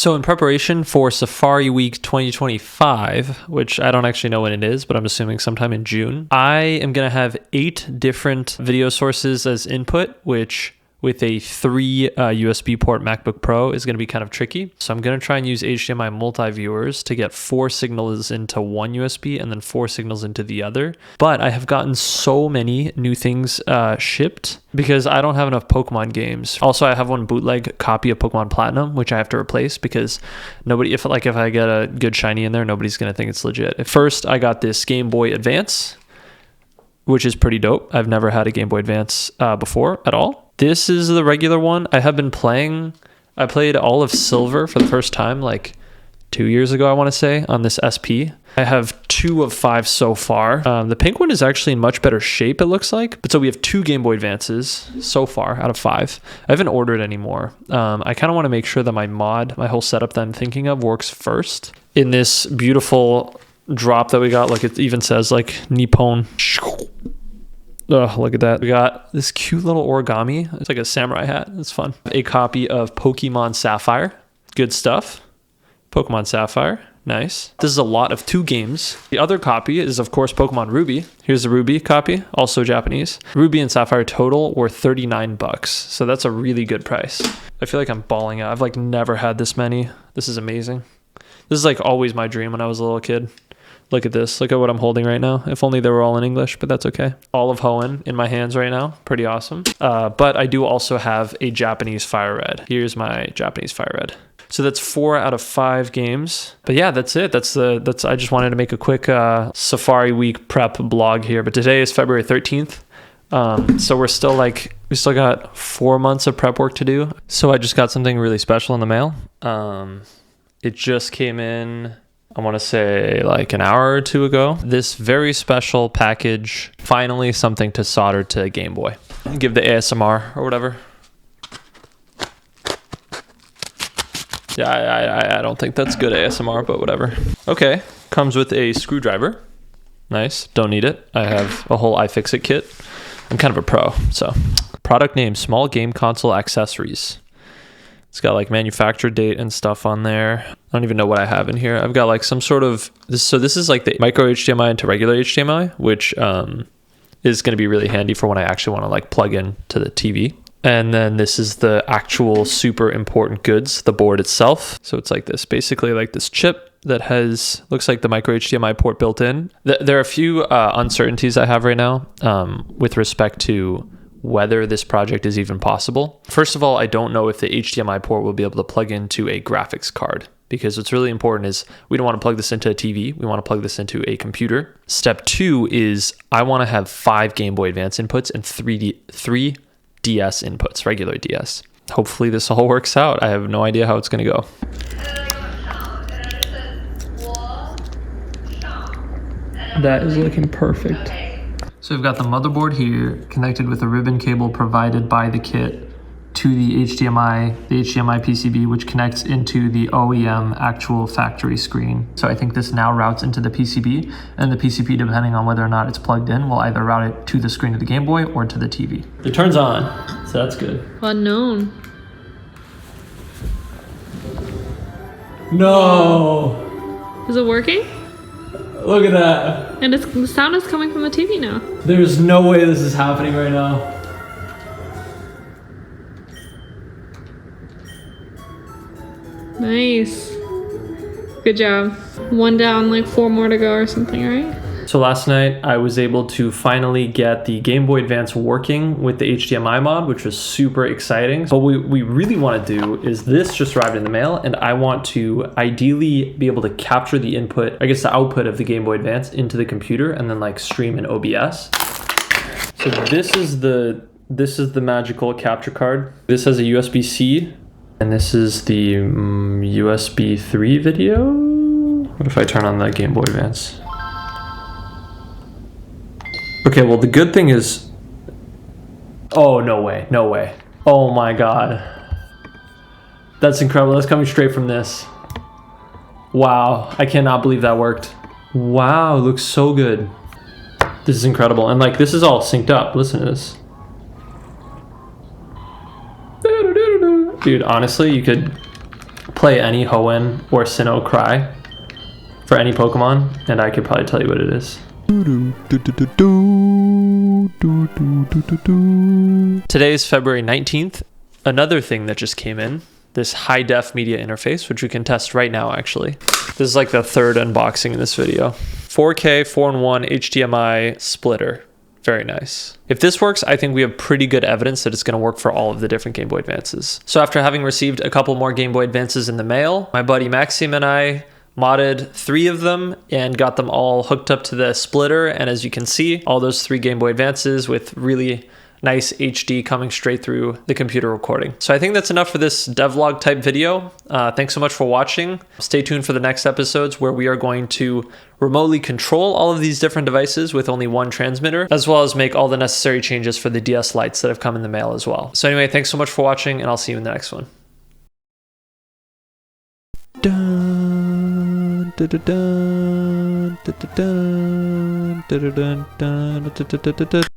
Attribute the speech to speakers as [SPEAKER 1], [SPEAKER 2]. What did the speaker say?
[SPEAKER 1] So in preparation for Safari Week 2025, which I don't actually know when it is, but I'm assuming sometime in June, I am going to have 8 different video sources as input, which with a 3 USB port MacBook Pro is going to be kind of tricky. So I'm going to try and use HDMI multiviewers to get 4 signals into one USB and then 4 signals into the other. But I have gotten so many new things shipped because I don't have enough Pokemon games. Also, I have one bootleg copy of Pokemon Platinum, which I have to replace because nobody, if I get a good shiny in there, nobody's going to think it's legit. At first, I got this Game Boy Advance, which is pretty dope. I've never had a Game Boy Advance before at all. This is the regular one. I have been playing, I played all of Silver for the first time like 2 years ago, I want to say, on this SP. I have 2 of 5 so far. The pink one is actually in much better shape, it looks like. But so we have 2 Game Boy Advances so far out of 5. I haven't ordered any more. I kind of want to make sure that my whole setup that I'm thinking of works first. In this beautiful drop that we got, like it even says like Nippon. Oh, look at that. We got this cute little origami. It's like a samurai hat. It's fun. A copy of Pokemon Sapphire. Good stuff. Pokemon Sapphire. Nice. This is a lot of 2 games. The other copy is, of course, Pokemon Ruby. Here's the Ruby copy, also Japanese. Ruby and Sapphire total were $39. So that's a really good price. I feel like I'm balling out. I've like never had this many. This is amazing. This is like always my dream when I was a little kid. Look at this. Look at what I'm holding right now. If only they were all in English, but that's okay. All of Hoenn in my hands right now. Pretty awesome. But I do also have a Japanese Fire Red. Here's my Japanese Fire Red. So that's 4 out of 5 games. But yeah, that's it. I just wanted to make a quick Safari Week prep blog here. But today is February 13th. So we still got 4 months of prep work to do. So I just got something really special in the mail. It just came in, I want to say like an hour or 2 ago. This very special package, finally something to solder to a Game Boy. Give the ASMR or whatever. Yeah, I don't think that's good ASMR, but whatever. Okay, comes with a screwdriver. Nice, don't need it. I have a whole iFixit kit. I'm kind of a pro, so. Product name, Small Game Console Accessories. It's got like manufacture date and stuff on there. I don't even know what I have in here. I've got like some sort of, so this is like the micro HDMI into regular HDMI, which is going to be really handy for when I actually want to like plug in to the TV. And then this is the actual super important goods, the board itself. So it's like this, basically like this chip that has, looks like the micro HDMI port built in. There are a few uncertainties I have right now with respect to whether this project is even possible. First of all, I don't know if the HDMI port will be able to plug into a graphics card, because what's really important is we don't want to plug this into a TV. We want to plug this into a computer. Step 2 is I want to have 5 Game Boy Advance inputs and 3 DS inputs, regular DS. Hopefully this all works out. I have no idea how it's going to go. That is looking perfect. So we've got the motherboard here connected with a ribbon cable provided by the kit to the HDMI PCB, which connects into the OEM actual factory screen. So I think this now routes into the PCB, and the PCB, depending on whether or not it's plugged in, will either route it to the screen of the Game Boy or to the TV. It turns on, so that's good.
[SPEAKER 2] Unknown.
[SPEAKER 1] No!
[SPEAKER 2] Is it working?
[SPEAKER 1] Look at that.
[SPEAKER 2] And the sound is coming from the TV now.
[SPEAKER 1] There's no way this is happening right now.
[SPEAKER 2] Nice. Good job. 1 down, like 4 more to go or something, right?
[SPEAKER 1] So last night I was able to finally get the Game Boy Advance working with the HDMI mod, which was super exciting. But what we really want to do is this just arrived in the mail, and I want to ideally be able to capture the input, I guess the output of the Game Boy Advance into the computer and then like stream in OBS. So this is the magical capture card. This has a USB-C, and this is the USB 3 video. What if I turn on the Game Boy Advance? Okay, well the good thing is, oh, no way, no way. Oh my God. That's incredible, that's coming straight from this. Wow, I cannot believe that worked. Wow, it looks so good. This is incredible, and like this is all synced up, listen to this. Dude, honestly, you could play any Hoenn or Sinnoh cry for any Pokemon, and I could probably tell you what it is. Today is February 19th. Another thing that just came in, this high def media interface, which we can test right now actually. This is like the third unboxing in this video. 4K 4-in-1 HDMI splitter. Very nice. If this works, I think we have pretty good evidence that it's going to work for all of the different Game Boy Advances. So after having received a couple more Game Boy Advances in the mail, my buddy Maxim and I modded 3 of them and got them all hooked up to the splitter. And as you can see, all those 3 Game Boy Advances with really nice HD coming straight through the computer recording. So I think that's enough for this devlog type video. Thanks so much for watching. Stay tuned for the next episodes where we are going to remotely control all of these different devices with only one transmitter, as well as make all the necessary changes for the DS Lites that have come in the mail as well. So anyway, thanks so much for watching, and I'll see you in the next one. Dun, dun, dun, dun, dun, dun, dun, dun, dun, dun, dun, dun, dun.